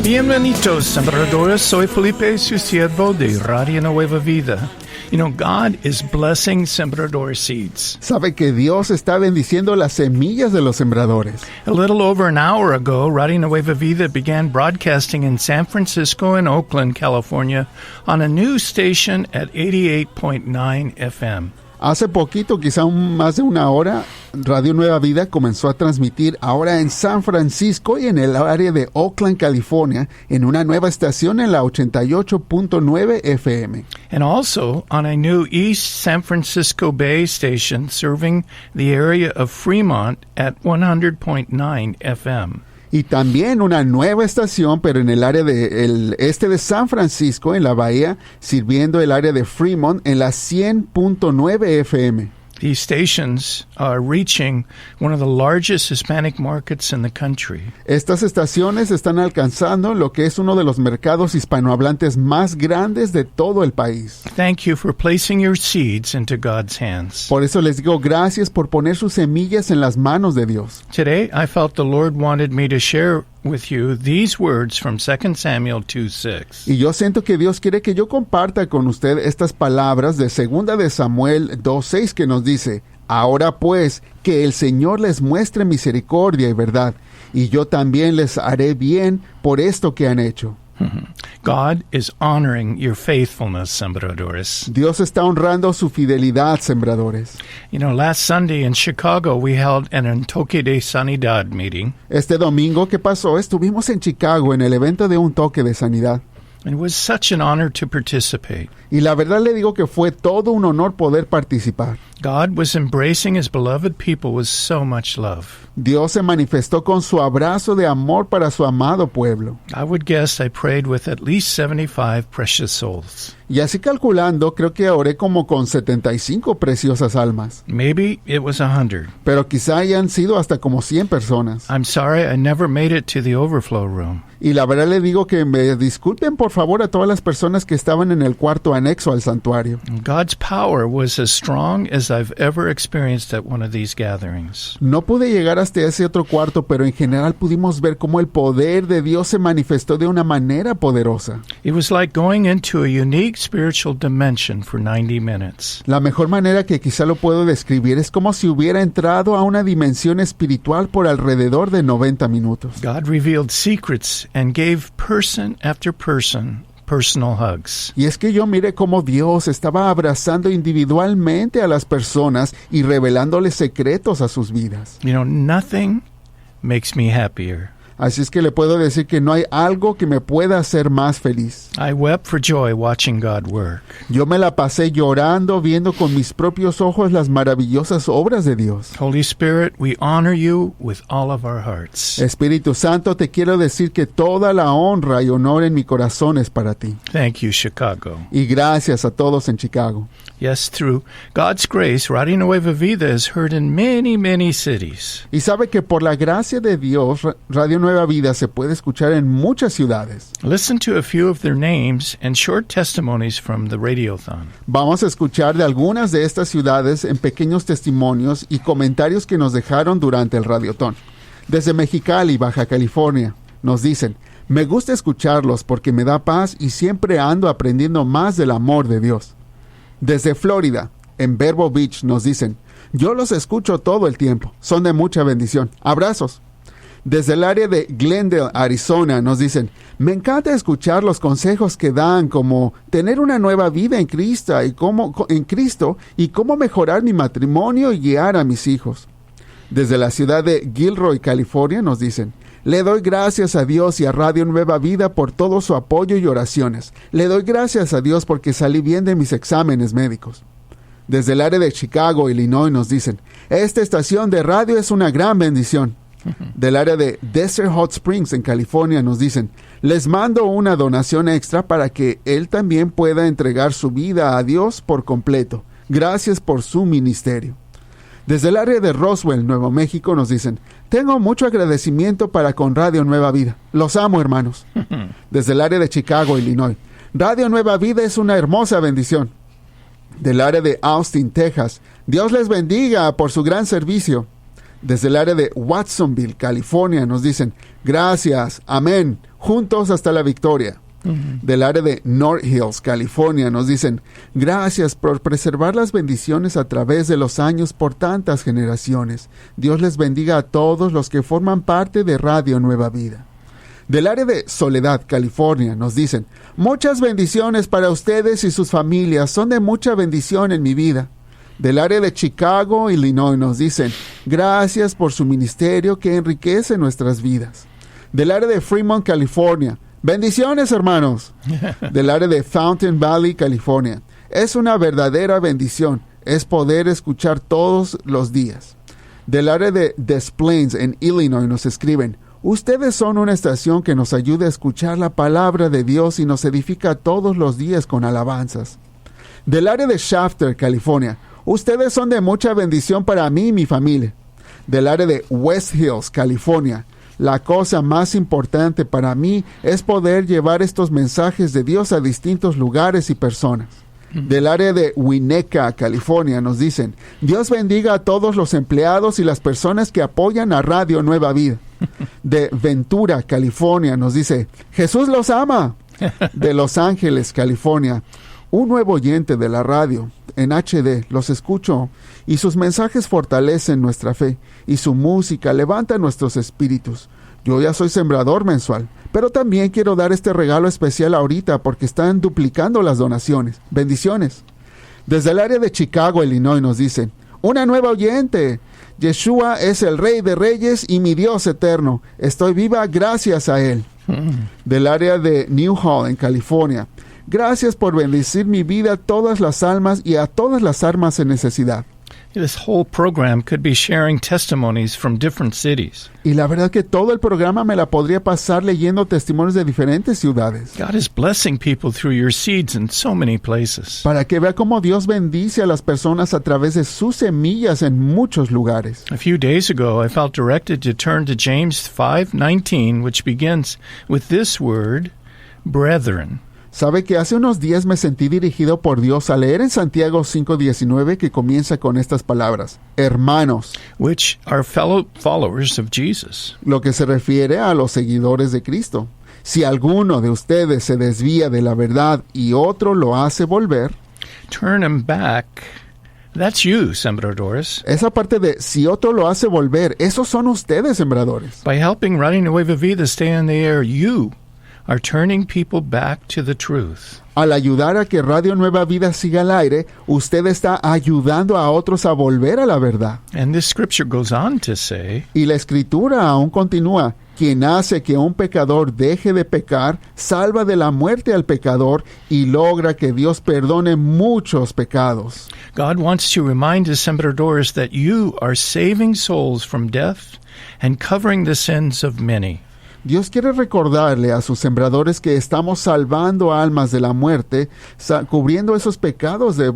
Bienvenidos, sembradores. Soy Felipe, su siervo de Radio Nueva Vida. You know, God is blessing sembrador seeds. Sabe que Dios está bendiciendo las semillas de los sembradores. A little over an hour ago, Radio Nueva Vida began broadcasting in San Francisco and Oakland, California, on a new station at 88.9 FM. Hace poquito, quizá más de una hora, Radio Nueva Vida comenzó a transmitir ahora en San Francisco y en el área de Oakland, California, en una nueva estación en la 88.9 FM. And also on a new East San Francisco Bay station serving the area of Fremont at 100.9 FM. Y también una nueva estación, pero en el área del este de San Francisco, en la bahía, sirviendo el área de Fremont en la 100.9 FM. These stations are reaching one of the largest Hispanic markets in the country. Estas estaciones están alcanzando lo que es uno de los mercados hispanohablantes más grandes de todo el país. Thank you for placing your seeds into God's hands. Por eso les digo gracias por poner sus semillas en las manos de Dios. Today, I felt the Lord wanted me to share with you these words from 2 Samuel 2:6. Y yo siento que Dios quiere que yo comparta con usted estas palabras de 2 de Samuel 2:6 que nos dice: Ahora pues, que el Señor les muestre misericordia y verdad, y yo también les haré bien por esto que han hecho. God is honoring your faithfulness, sembradores. Dios está honrando su fidelidad, sembradores. You know, last Sunday in Chicago, we held an Toque de Sanidad meeting. Este domingo que pasó, estuvimos en Chicago en el evento de un toque de sanidad. It was such an honor to participate. Y la verdad le digo que fue todo un honor poder participar. God was embracing his beloved people with so much love. Dios se manifestó con su abrazo de amor para su amado pueblo. I would guess I prayed with at least 75 precious souls. Y así calculando, creo que oré como con 75 preciosas almas. Maybe it was 100. Pero quizá hayan sido hasta como 100 personas. I'm sorry I never made it to the overflow room. Y la verdad le digo que me disculpen por favor a todas las personas que estaban en el cuarto anexo al santuario. God's power was as strong as I've ever experienced at one of these gatherings. No pude llegar hasta ese otro cuarto, pero en general pudimos ver cómo el poder de Dios se manifestó de una manera poderosa. It was like going into a unique spiritual dimension for 90 minutes. La mejor manera que quizá lo puedo describir es como si hubiera entrado a una dimensión espiritual por alrededor de 90 minutos. God revealed secrets and gave person after person personal hugs. Y es que yo miré cómo Dios estaba abrazando individualmente a las personas y revelándoles secretos a sus vidas. You know, nothing makes me happier. Así es que le puedo decir que no hay algo que me pueda hacer más feliz. I wept for joy watching God work. Yo me la pasé llorando viendo con mis propios ojos las maravillosas obras de Dios. Holy Spirit, we honor you with all of our hearts. Espíritu Santo, te quiero decir que toda la honra y honor en mi corazón es para ti. Thank you, Chicago. Y gracias a todos en Chicago. Yes, through God's grace, Radio Nueva Vida is heard in many, many cities. Y sabe que por la gracia de Dios, Radio Nueva Vida se puede escuchar en muchas ciudades. Listen to a few of their names and short testimonies from the Radiothon. Vamos a escuchar de algunas de estas ciudades en pequeños testimonios y comentarios que nos dejaron durante el Radiothon. Desde Mexicali, Baja California, nos dicen: me gusta escucharlos porque me da paz y siempre ando aprendiendo más del amor de Dios. Desde Florida, en Vero Beach, nos dicen: yo los escucho todo el tiempo, son de mucha bendición. Abrazos. Desde el área de Glendale, Arizona, nos dicen: me encanta escuchar los consejos que dan, como tener una nueva vida en Cristo y cómo mejorar mi matrimonio y guiar a mis hijos. Desde la ciudad de Gilroy, California, nos dicen: le doy gracias a Dios y a Radio Nueva Vida por todo su apoyo y oraciones. Le doy gracias a Dios porque salí bien de mis exámenes médicos. Desde el área de Chicago, Illinois, nos dicen: esta estación de radio es una gran bendición. Del área de Desert Hot Springs, en California, nos dicen: les mando una donación extra para que él también pueda entregar su vida a Dios por completo. Gracias por su ministerio. Desde el área de Roswell, Nuevo México, nos dicen: tengo mucho agradecimiento para con Radio Nueva Vida. Los amo, hermanos. Desde el área de Chicago, Illinois: Radio Nueva Vida es una hermosa bendición. Del área de Austin, Texas: Dios les bendiga por su gran servicio. Desde el área de Watsonville, California, nos dicen, gracias, amén, juntos hasta la victoria. Del área de North Hills, California, nos dicen, gracias por preservar las bendiciones a través de los años por tantas generaciones. Dios les bendiga a todos los que forman parte de Radio Nueva Vida. Del área de Soledad, California, nos dicen, muchas bendiciones para ustedes y sus familias, son de mucha bendición en mi vida. Del área de Chicago, Illinois, nos dicen, gracias por su ministerio que enriquece nuestras vidas. Del área de Fremont, California, bendiciones, hermanos. Del área de Fountain Valley, California, es una verdadera bendición, es poder escuchar todos los días. Del área de Des Plaines, en Illinois, nos escriben, ustedes son una estación que nos ayuda a escuchar la palabra de Dios y nos edifica todos los días con alabanzas. Del área de Shafter, California, ustedes son de mucha bendición para mí y mi familia. Del área de West Hills, California, la cosa más importante para mí es poder llevar estos mensajes de Dios a distintos lugares y personas. Del área de Winnetka, California, nos dicen, Dios bendiga a todos los empleados y las personas que apoyan a Radio Nueva Vida. De Ventura, California, nos dice, Jesús los ama. De Los Ángeles, California, un nuevo oyente de la radio, en HD, los escucho, y sus mensajes fortalecen nuestra fe, y su música levanta nuestros espíritus. Yo ya soy sembrador mensual, pero también quiero dar este regalo especial ahorita porque están duplicando las donaciones. Bendiciones. Desde el área de Chicago, Illinois, nos dicen, una nueva oyente. Yeshua es el Rey de Reyes y mi Dios eterno. Estoy viva gracias a Él. Del área de Newhall, en California, gracias por bendecir mi vida a todas las almas y a todas las almas en necesidad. This whole program could be sharing testimonies from different cities. Y la verdad que todo el programa me la podría pasar leyendo testimonios de diferentes ciudades. God is blessing people through your seeds in so many places. Para que vea cómo Dios bendice a las personas a través de sus semillas en muchos lugares. A few days ago, I felt directed to turn to James 5:19, which begins with this word, brethren. Sabe que hace unos días me sentí dirigido por Dios a leer en Santiago 5:19 que comienza con estas palabras, hermanos, which are fellow followers of Jesus. Lo que se refiere a los seguidores de Cristo. Si alguno de ustedes se desvía de la verdad y otro lo hace volver, turn him back. That's you, sembradores. Esa parte de si otro lo hace volver, esos son ustedes, sembradores. By helping Radio Nueva Vida stay on the air, you are turning people back to the truth. Al ayudar a que Radio Nueva Vida siga al aire, usted está ayudando a otros a volver a la verdad. And this scripture goes on to say, y la escritura aún continúa, quien hace que un pecador deje de pecar, salva de la muerte al pecador y logra que Dios perdone muchos pecados. God wants to remind his sembradores that you are saving souls from death and covering the sins of many. Dios quiere recordarle a sus sembradores que estamos salvando almas de la muerte, cubriendo esos pecados de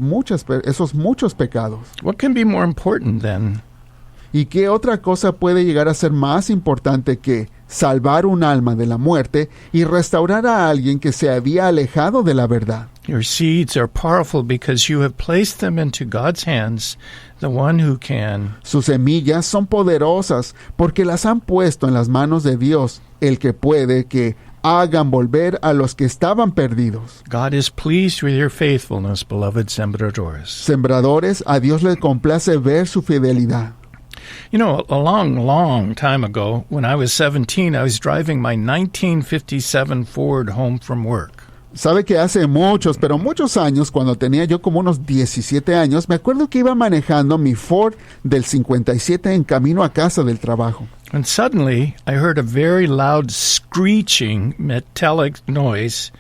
esos muchos pecados. What can be more important then? ¿Y qué otra cosa puede llegar a ser más importante que salvar un alma de la muerte y restaurar a alguien que se había alejado de la verdad? Your seeds are powerful because you have placed them into God's hands, the one who can. Sus semillas son poderosas porque las han puesto en las manos de Dios, el que puede que hagan volver a los que estaban perdidos. God is pleased with your faithfulness, beloved sembradores. Sembradores, a Dios le complace ver su fidelidad. You know, a long time ago, when I was 17, I was driving my 1957 Ford home from work. Sabe que hace muchos años, cuando tenía yo como unos 17 años, me acuerdo que iba manejando mi Ford del 57 en camino a casa del trabajo. And suddenly, I heard a very loud screeching metallic noise,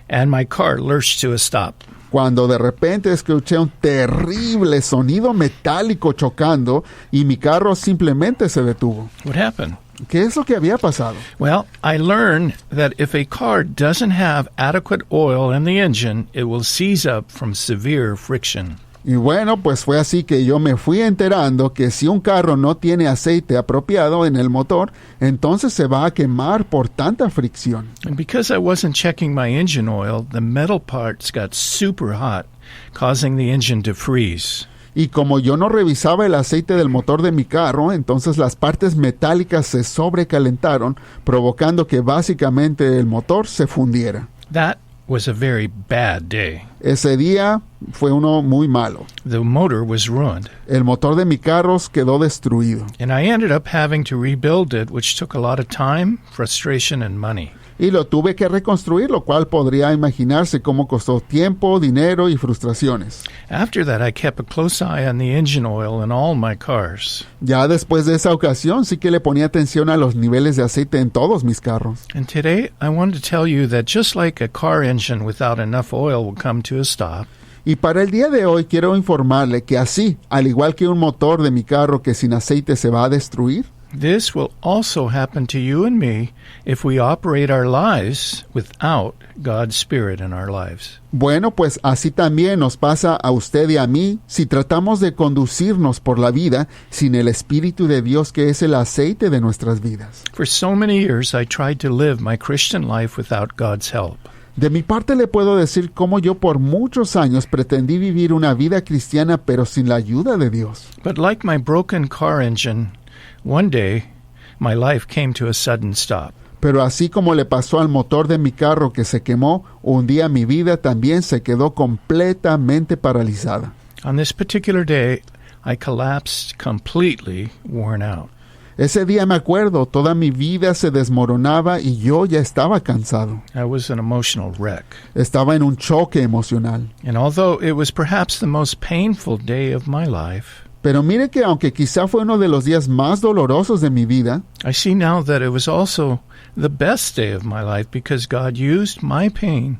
and my car lurched to a stop. Cuando de repente escuché un terrible sonido metálico chocando y mi carro simplemente se detuvo. What happened? ¿Qué es lo que había pasado? Well, I learned that if a car doesn't have adequate oil in the engine, it will seize up from severe friction. Y bueno, pues fue así que yo me fui enterando que si un carro no tiene aceite apropiado en el motor, entonces se va a quemar por tanta fricción. And because I wasn't checking my engine oil, the metal parts got super hot, causing the engine to freeze. Y como yo no revisaba el aceite del motor de mi carro, entonces las partes metálicas se sobrecalentaron, provocando que básicamente el motor se fundiera. That was a very bad day. Ese día fue uno muy malo. The motor was ruined, El motor de mi carro quedó destruido. and I ended up having to rebuild it, which took a lot of time, frustration, and money. Y lo tuve que reconstruir, lo cual podría imaginarse cómo costó tiempo, dinero y frustraciones. After that, I kept a close eye on the engine oil in all my cars. Ya después de esa ocasión sí que le ponía atención a los niveles de aceite en todos mis carros. And today, I want to tell you that just like a car engine without enough oil will come to a stop, Y para el día de hoy quiero informarle que así, al igual que un motor de mi carro que sin aceite se va a destruir, this will also happen to you and me if we operate our lives without God's Spirit in our lives. bueno, pues así también nos pasa a usted y a mí si tratamos de conducirnos por la vida sin el Espíritu de Dios que es el aceite de nuestras vidas. For so many years, I tried to live my Christian life without God's help. De mi parte le puedo decir cómo yo por muchos años pretendí vivir una vida cristiana pero sin la ayuda de Dios. But like my broken car engine, one day my life came to a sudden stop. Pero así como le pasó al motor de mi carro que se quemó, un día mi vida también se quedó completamente paralizada. On this particular day, I collapsed completely worn out. Ese día me acuerdo, toda mi vida se desmoronaba y yo ya estaba cansado. I was an emotional wreck. Estaba en un choque emocional. And although it was perhaps the most painful day of my life, Pero mire que aunque quizá fue uno de los días más dolorosos de mi vida, I see now that it was also the best day of my life because God used my pain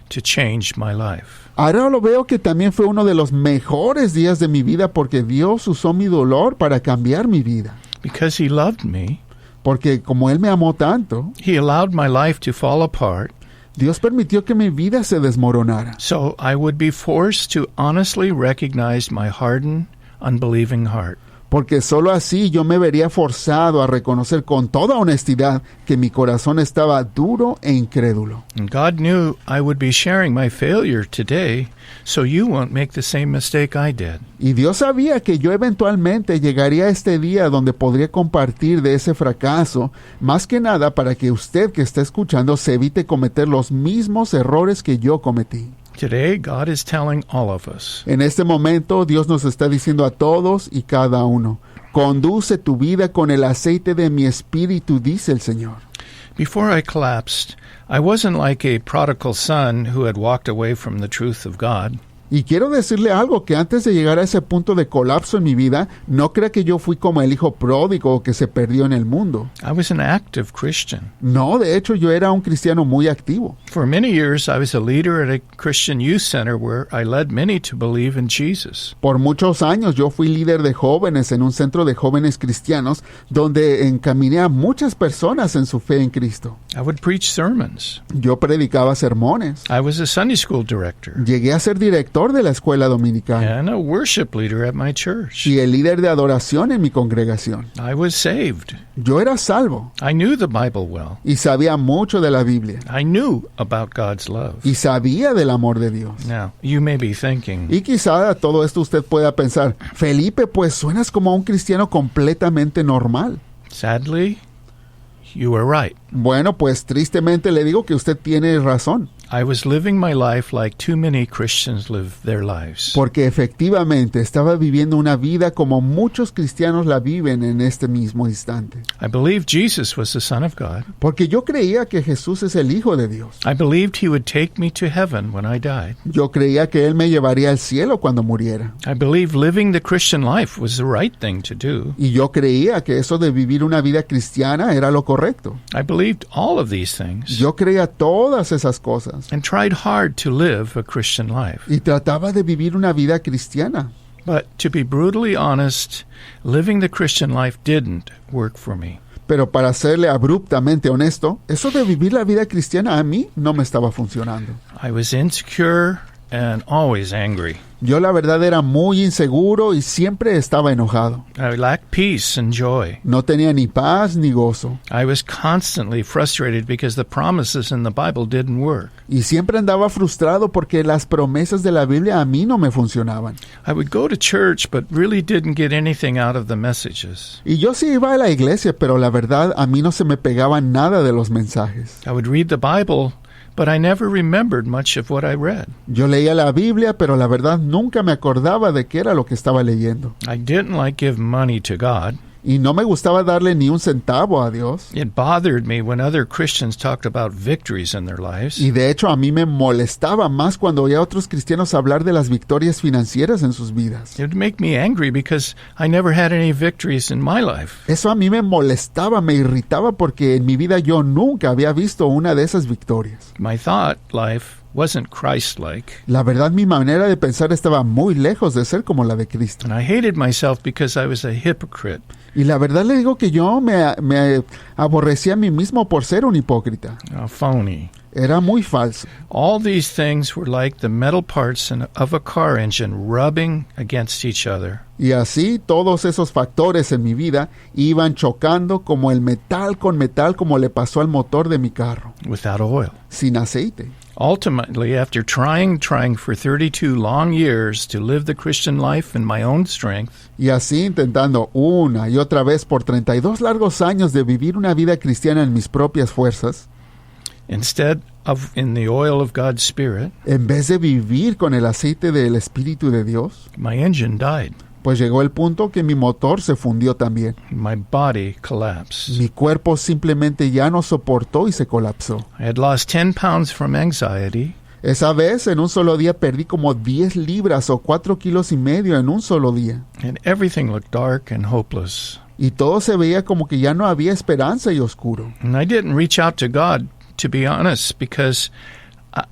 to change my life. ahora lo veo que también fue uno de los mejores días de mi vida porque Dios usó mi dolor para cambiar mi vida. Because He loved me, Porque como Él me amó tanto, He allowed my life to fall apart Dios permitió que mi vida se desmoronara. so I would be forced to honestly recognize my hardened, unbelieving heart. Porque sólo así yo me vería forzado a reconocer con toda honestidad que mi corazón estaba duro e incrédulo. And God knew I would be sharing my failure today so you won't make the same mistake I did. Y Dios sabía que yo eventualmente llegaría a este día donde podría compartir de ese fracaso, más que nada para que usted que está escuchando se evite cometer los mismos errores que yo cometí. Today, God is telling all of us, En este momento Dios nos está diciendo a todos y cada uno, conduce tu vida con el aceite de mi espíritu, dice el Señor. before I collapsed, I wasn't like a prodigal son who had walked away from the truth of God. Y quiero decirle algo, que antes de llegar a ese punto de colapso en mi vida, no crea que yo fui como el hijo pródigo que se perdió en el mundo. I was an active Christian. No, de hecho yo era un cristiano muy activo. For many years, I was a leader at a Christian youth center where I led many to believe in Jesus. Por muchos años yo fui líder de jóvenes en un centro de jóvenes cristianos donde encaminé a muchas personas en su fe en Cristo. I would preach sermons. Yo predicaba sermones. I was a Sunday school director Llegué a ser director de la escuela dominical and a worship leader at my church. y el líder de adoración en mi congregación. I was saved. Yo era salvo I knew the Bible well. y sabía mucho de la Biblia I knew about God's love. y sabía del amor de Dios. Now, you may be thinking, Y quizá a todo esto usted pueda pensar, Felipe, pues suenas como un cristiano completamente normal. sadly, you are right. Bueno, pues tristemente le digo que usted tiene razón, I was living my life like too many Christians live their lives. porque efectivamente estaba viviendo una vida como muchos cristianos la viven en este mismo instante. I believed Jesus was the Son of God. Porque yo creía que Jesús es el Hijo de Dios. I believed He would take me to heaven when I died. Yo creía que Él me llevaría al cielo cuando muriera. I believed living the Christian life was the right thing to do. Y yo creía que eso de vivir una vida cristiana era lo correcto. I believed all of these things Yo creía todas esas cosas and tried hard to live a Christian life. y trataba de vivir una vida cristiana. But to be brutally honest, living the Christian life didn't work for me. Pero para serle abruptamente honesto, eso de vivir la vida cristiana a mí no me estaba funcionando. I was insecure and always angry. Yo la verdad era muy inseguro y siempre estaba enojado. I lacked peace and joy. No tenía ni paz ni gozo. I was constantly frustrated because the promises in the Bible didn't work. Y siempre andaba frustrado porque las promesas de la Biblia a mí no me funcionaban. I would go to church but really didn't get anything out of the messages. Y yo sí iba a la iglesia, pero la verdad a mí no se me pegaba nada de los mensajes. I would read the Bible, but I never remembered much of what I read. Yo leía la Biblia, pero la verdad nunca me acordaba de qué era lo que estaba leyendo. I didn't like give money to God. Y no me gustaba darle ni un centavo a Dios. It bothered me when other Christians talked about victories in their lives. Y de hecho a mí me molestaba más cuando oía a otros cristianos hablar de las victorias financieras en sus vidas. It would make me angry because I never had any victories in my life. Eso a mí me molestaba, me irritaba porque en mi vida yo nunca había visto una de esas victorias. My thought life wasn't Christ-like. La verdad mi manera de pensar estaba muy lejos de ser como la de Cristo. And I hated myself because I was a hypocrite. Y la verdad le digo que yo me aborrecía a mí mismo por ser un hipócrita. A phony. Era muy falso. All these things were like the metal parts of a car engine rubbing against each other. Y así todos esos factores en mi vida iban chocando como el metal con metal, como le pasó al motor de mi carro, Without oil. sin aceite. Ultimately, after trying for 32 long years to live the Christian life in my own strength, Y así intentando una y otra vez por 32 largos años de vivir una vida cristiana en mis propias fuerzas, instead of in the oil of God's Spirit, en vez de vivir con el aceite del Espíritu de Dios, my engine died. pues llegó el punto que mi motor se fundió también. My body collapsed. Mi cuerpo simplemente ya no soportó y se colapsó. I had lost 10 pounds from anxiety. Esa vez, en un solo día, perdí como 10 libras o 4,5 kilos en un solo día. And everything looked dark and hopeless. Y todo se veía como que ya no había esperanza y oscuro. And I didn't reach out to God, to be honest, because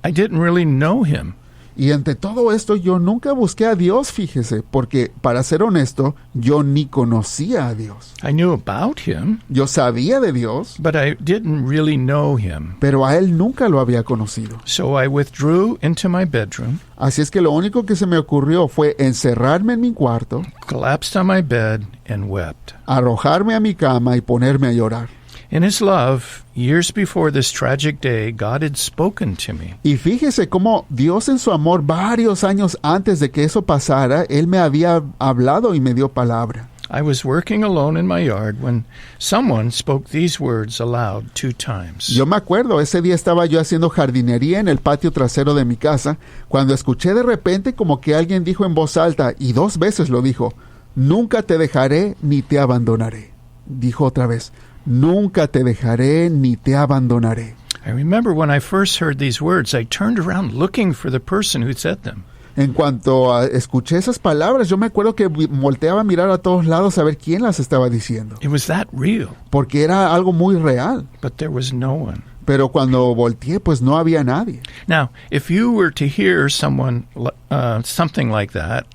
I didn't really know Him. Y entre todo esto yo nunca busqué a Dios, fíjese, porque para ser honesto, yo ni conocía a Dios. I knew about Him, Yo sabía de Dios, but I didn't really know Him. pero a Él nunca lo había conocido. So I withdrew into my bedroom, Así es que lo único que se me ocurrió fue encerrarme en mi cuarto, collapsed on my bed, and wept. arrojarme a mi cama y ponerme a llorar. In His love, years before this tragic day, God had spoken to me. Y fíjese cómo Dios en su amor, varios años antes de que eso pasara, Él me había hablado y me dio palabra. I was working alone in my yard when someone spoke these words aloud 2 times. Yo me acuerdo, ese día estaba yo haciendo jardinería en el patio trasero de mi casa, cuando escuché de repente como que alguien dijo en voz alta, y 2 veces lo dijo, nunca te dejaré ni te abandonaré. Dijo otra vez, nunca te dejaré ni te abandonaré. I remember when I first heard these words, I turned around looking for the person who said them. En cuanto escuché esas palabras, yo me acuerdo que volteaba a mirar a todos lados a ver quién las estaba diciendo, It was that real, porque era algo muy real. but there was no one. Pero cuando volteé, pues no había nadie. Now, if you were to hear something like that,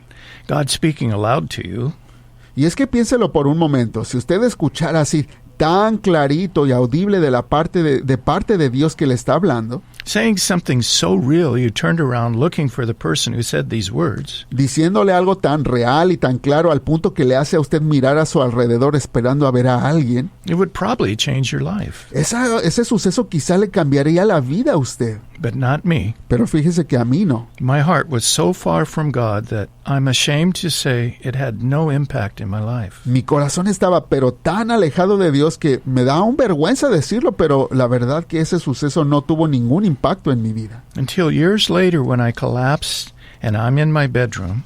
God speaking aloud to you, Y es que piénselo por un momento, si usted escuchara así tan clarito y audible de parte de Dios que le está hablando, saying something so real you turned around looking for the person who said these words, diciéndole algo tan real y tan claro al punto que le hace a usted mirar a su alrededor esperando a ver a alguien, it would probably change your life. ese suceso quizá le cambiaría la vida a usted. But not me. Pero fíjese que a mí no. My heart was so far from God that I'm ashamed to say it had no impact in my life. Mi corazón estaba pero tan alejado de Dios que me da un vergüenza decirlo, pero la verdad que ese suceso no tuvo ningún impacto en mi vida. Until years later when I collapsed and I'm in my bedroom,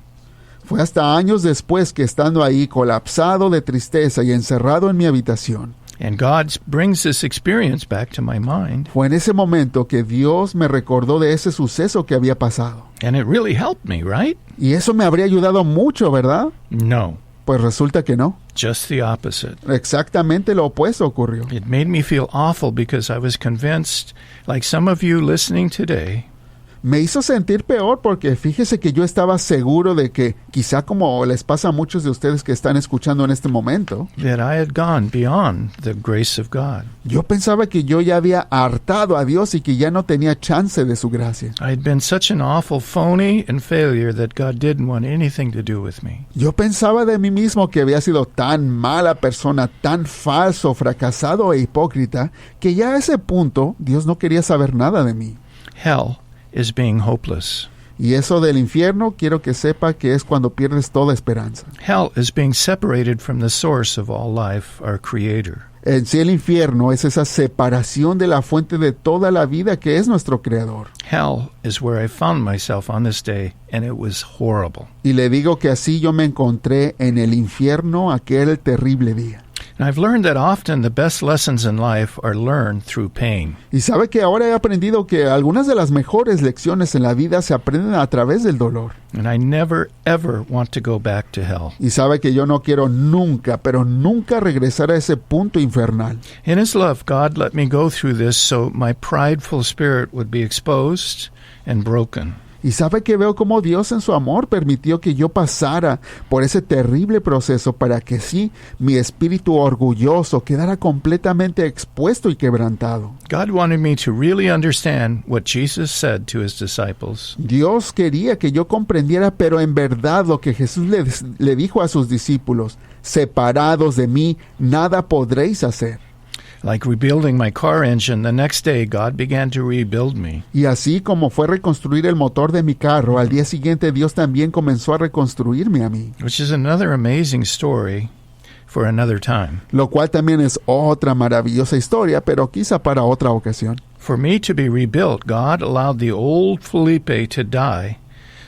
Fue hasta años después que estando ahí colapsado de tristeza y encerrado en mi habitación, and God brings this experience back to my mind, fue en ese momento que Dios me recordó de ese suceso que había pasado. and it really helped me, right? Y eso me habría ayudado mucho, ¿verdad? No, Pues resulta que no. just the opposite. Exactamente lo opuesto ocurrió. It made me feel awful because I was convinced, like some of you listening today, Me hizo sentir peor porque fíjese que yo estaba seguro de que, quizá como les pasa a muchos de ustedes que están escuchando en este momento, that I had gone beyond the grace of God. yo pensaba que yo ya había hartado a Dios y que ya no tenía chance de su gracia. I had been such an awful phony and failure that God didn't want anything to do with me. Yo pensaba de mí mismo que había sido tan mala persona, tan falso, fracasado e hipócrita, que ya a ese punto Dios no quería saber nada de mí. Hell is being hopeless. Y eso del infierno, quiero que sepa que es cuando pierdes toda esperanza. Hell is being separated from the source of all life, our Creator. En sí, el infierno es esa separación de la fuente de toda la vida que es nuestro Creador. Hell is where I found myself on this day, and it was horrible. Y le digo que así yo me encontré en el infierno aquel terrible día. And I've learned that often the best lessons in life are learned through pain. Y sabe que ahora he aprendido que algunas de las mejores lecciones en la vida se aprenden a través del dolor. And I never, ever want to go back to hell. Y sabe que yo no quiero nunca, pero nunca regresar a ese punto infernal. In His love, God let me go through this so my prideful spirit would be exposed and broken. Y sabe que veo cómo Dios en su amor permitió que yo pasara por ese terrible proceso para que sí, mi espíritu orgulloso quedara completamente expuesto y quebrantado. God wanted me to really understand what Jesus said to His disciples. Dios quería que yo comprendiera, pero en verdad lo que Jesús le dijo a sus discípulos: separados de mí, nada podréis hacer. Like rebuilding my car engine, the next day God began to rebuild me. Y así como fue reconstruir el motor de mi carro, al día siguiente Dios también comenzó a reconstruirme a mí. Which is another amazing story for another time. Lo cual también es otra maravillosa historia, pero quizá para otra ocasión. For me to be rebuilt, God allowed the old Felipe to die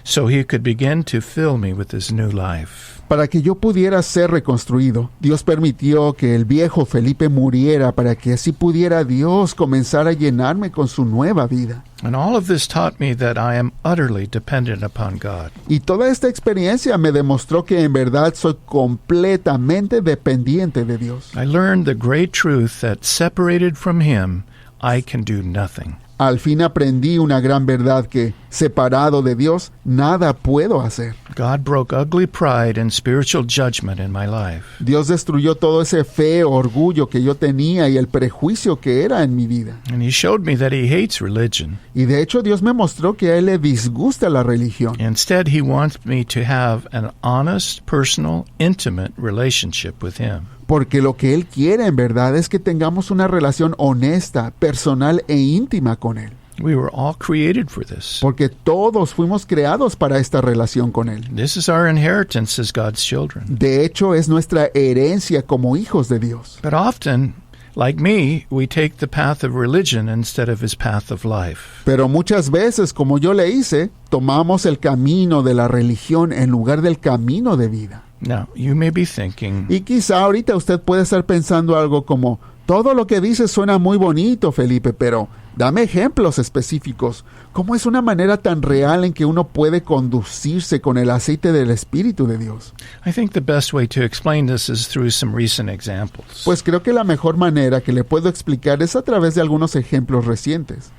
so He could begin to fill me with His new life. Para que yo pudiera ser reconstruido, Dios permitió que el viejo Felipe muriera para que así pudiera Dios comenzar a llenarme con su nueva vida. And all of this taught me that I am utterly dependent upon God. Y toda esta experiencia me demostró que en verdad soy completamente dependiente de Dios. I learned the great truth that separated from Him, I can do nothing. Al fin aprendí una gran verdad que, separado de Dios, nada puedo hacer. God broke ugly pride and spiritual judgment in my life. Dios destruyó todo ese feo orgullo que yo tenía y el prejuicio que era en mi vida. And He showed me that He hates religion. Y de hecho Dios me mostró que a Él le disgusta la religión. Instead, He wants me to have an honest, personal, intimate relationship with Him. Porque lo que Él quiere en verdad es que tengamos una relación honesta, personal e íntima con Él. We were all created for this. Porque todos fuimos creados para esta relación con Él. This is our inheritance as God's children. De hecho, es nuestra herencia como hijos de Dios. But often, like me, we take the path of religion instead of His path of life. Pero muchas veces, como yo le hice, tomamos el camino de la religión en lugar del camino de vida. Now, you may be thinking, Y quizá ahorita usted puede estar pensando algo como: todo lo que dices suena muy bonito, Felipe, pero dame ejemplos específicos. ¿Cómo es una manera tan real en que uno puede conducirse con el aceite del Espíritu de Dios? I think the best way to explain this is through some recent examples. Pues creo que la mejor manera que le puedo explicar es a través de algunos ejemplos recientes.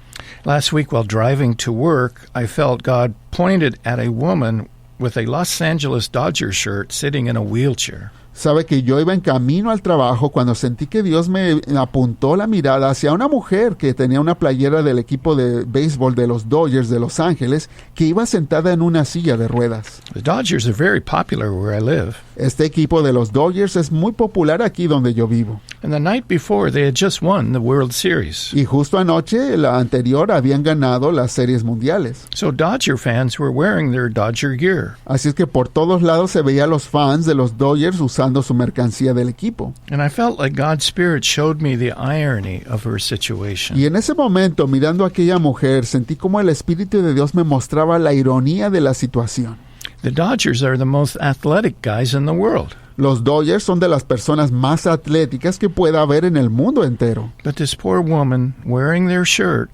Last week while driving to work, I felt God pointed at a woman with a Los Angeles Dodgers shirt sitting in a wheelchair. Sabe que yo iba en camino al trabajo cuando sentí que Dios me apuntó la mirada hacia una mujer que tenía una playera del equipo de béisbol de los Dodgers de Los Ángeles, que iba sentada en una silla de ruedas. The Dodgers are very popular where I live. Este equipo de los Dodgers es muy popular aquí donde yo vivo. And the night before, they had just won the World Series. Y justo anoche, la anterior, habían ganado las series mundiales. So Dodger fans were wearing their Dodger gear. Así es que por todos lados se veía a los fans de los Dodgers usando su mercancía del equipo. And I felt like God's Spirit showed me the irony of her situation. Y en ese momento, mirando a aquella mujer, sentí como el Espíritu de Dios me mostraba la ironía de la situación. The Dodgers are the most athletic guys in the world. Los Dodgers son de las personas más atléticas que pueda haber en el mundo entero. But this poor woman wearing their shirt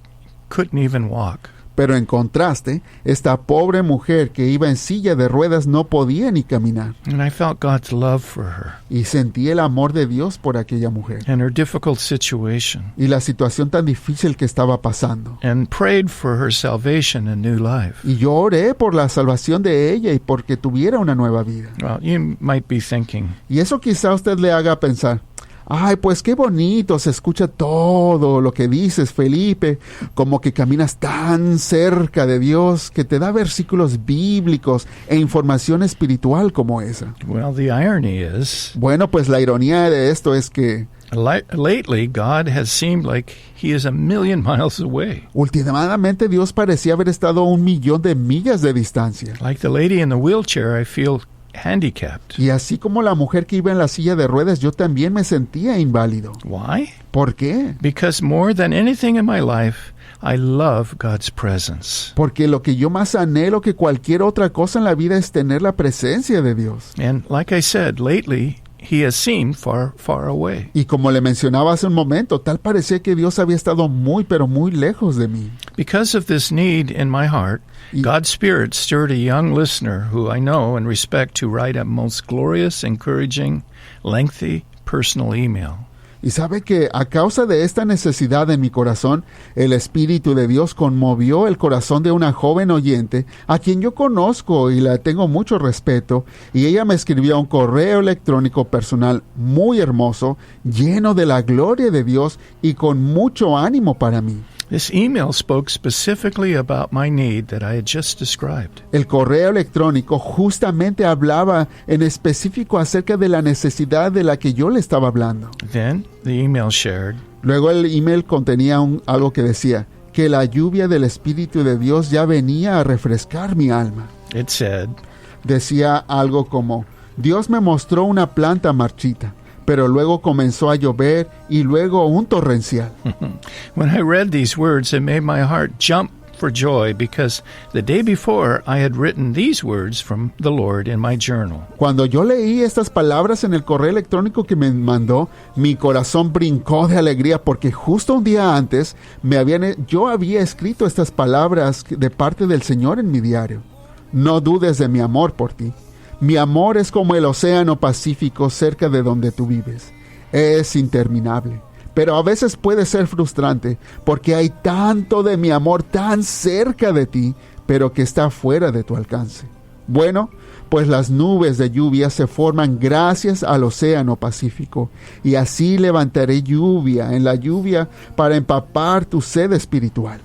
couldn't even walk. Pero en contraste, esta pobre mujer que iba en silla de ruedas no podía ni caminar. And I felt God's love for her Y sentí el amor de Dios por aquella mujer and her difficult situation, y la situación tan difícil que estaba pasando. and prayed for her salvation and new life. Y yo oré por la salvación de ella y porque tuviera una nueva vida. Well, you might be thinking, Y eso quizá a usted le haga pensar, ay, pues qué bonito se escucha todo lo que dices, Felipe, como que caminas tan cerca de Dios, que te da versículos bíblicos e información espiritual como esa. well, the irony is, Bueno, pues la ironía de esto es que lately God has seemed like he is a million miles away. últimamente Dios parecía haber estado a 1,000,000 de millas de distancia. Like the lady in the wheelchair, I feel handicapped. Y así como la mujer que iba en la silla de ruedas, yo también me sentía inválido. Why? ¿Por qué? Because more than anything in my life, I love God's presence. Porque lo que yo más anhelo que cualquier otra cosa en la vida es tener la presencia de Dios. And like I said, lately, he has seemed far, far away. Y como le mencionaba hace un momento, tal parecía que Dios había estado muy, pero muy lejos de mí. Because of this need in my heart, God's Spirit stirred a young listener who I know and respect to write a most glorious, encouraging, lengthy, personal email. Y sabe que a causa de esta necesidad en mi corazón, el Espíritu de Dios conmovió el corazón de una joven oyente a quien yo conozco y la tengo mucho respeto, y ella me escribió un correo electrónico personal muy hermoso, lleno de la gloria de Dios y con mucho ánimo para mí. This email spoke specifically about my need that I had just described. El correo electrónico justamente hablaba en específico acerca de la necesidad de la que yo le estaba hablando. Then the email shared, Luego el email contenía algo que decía que la lluvia del Espíritu de Dios ya venía a refrescar mi alma. it said, Decía algo como, Dios me mostró una planta marchita, pero luego comenzó a llover y luego un torrencial. when I read these words, it made my heart jump for joy because the day before I had written these words from the Lord in my journal. Cuando yo leí estas palabras en el correo electrónico que me mandó, mi corazón brincó de alegría porque justo un día antes yo había escrito estas palabras de parte del Señor en mi diario. No dudes de mi amor por ti. Mi amor es como el océano Pacífico cerca de donde tú vives. Es interminable, pero a veces puede ser frustrante porque hay tanto de mi amor tan cerca de ti, pero que está fuera de tu alcance. Bueno, pues las nubes de lluvia se forman gracias al océano Pacífico, y así levantaré lluvia en la lluvia para empapar tu sed espiritual.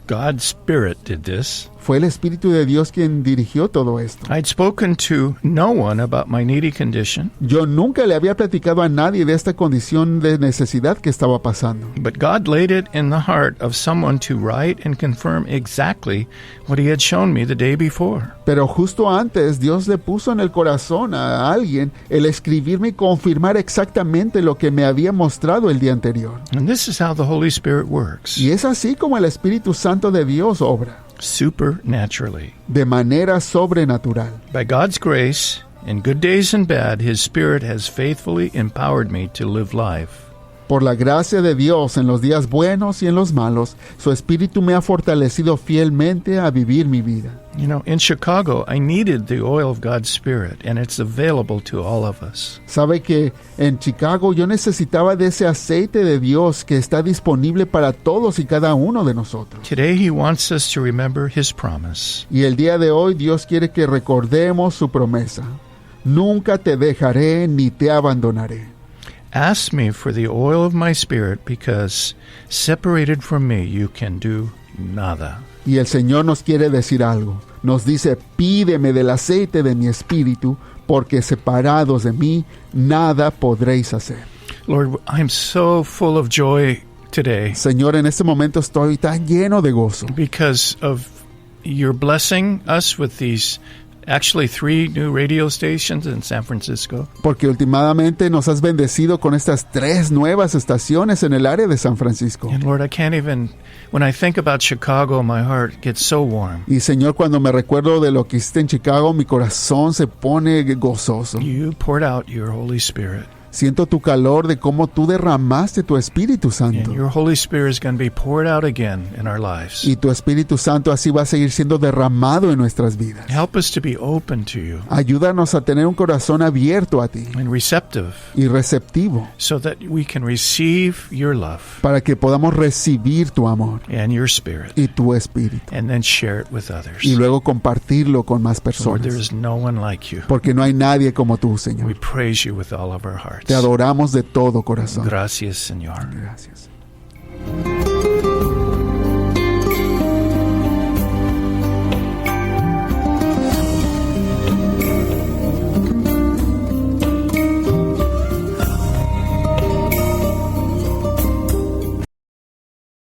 God's Spirit did this. Fue el Espíritu de Dios quien dirigió todo esto. I'd spoken to no one about my needy condition, Yo nunca le había platicado a nadie de esta condición de necesidad que estaba pasando. but God laid it in the heart of someone to write and confirm exactly what he had shown me the day before. Pero justo antes, Dios le puso en el corazón a alguien el escribirme y confirmar exactamente lo que me había mostrado el día anterior. And this is how the Holy Spirit works, Y es así como el Espíritu Santo de Dios obra, supernaturally. de manera sobrenatural. By God's grace, in good days and bad, his Spirit has faithfully empowered me to live life. Por la gracia de Dios, en los días buenos y en los malos, su Espíritu me ha fortalecido fielmente a vivir mi vida. You know, in Chicago, I needed the oil of God's Spirit, and it's available to all of us. Sabe que en Chicago yo necesitaba de ese aceite de Dios que está disponible para todos y cada uno de nosotros. Today, he wants us to remember his promise. Y el día de hoy Dios quiere que recordemos su promesa. Nunca te dejaré ni te abandonaré. Ask me for the oil of my Spirit, because separated from me, you can do nada. Y el Señor nos quiere decir algo. Nos dice, pídeme del aceite de mi espíritu, porque separados de mí, nada podréis hacer. Lord, I'm so full of joy today Señor, en este momento estoy tan lleno de gozo, because of your blessing us with these, actually 3 new radio stations in San Francisco. porque últimamente nos has bendecido con estas 3 nuevas estaciones en el área de San Francisco. And Lord, I can't even, when I think about Chicago, my heart gets so warm. Y Señor, cuando me recuerdo de lo que hiciste en Chicago, mi corazón se pone gozoso. You poured out your Holy Spirit. Siento tu calor de cómo tú derramaste tu Espíritu Santo. And your Holy Spirit is going to be poured out again in our lives. Y tu Espíritu Santo así va a seguir siendo derramado en nuestras vidas. Help us to be open to you Ayúdanos a tener un corazón abierto a ti and receptive y receptivo so that we can receive your love para que podamos recibir tu amor and your Spirit y tu Espíritu and then share it with others. y luego compartirlo con más Lord, there personas. is no one like you. Porque no hay nadie como tú, We Señor. praise you with all of our hearts. Te adoramos de todo corazón. Gracias, Señor. Gracias.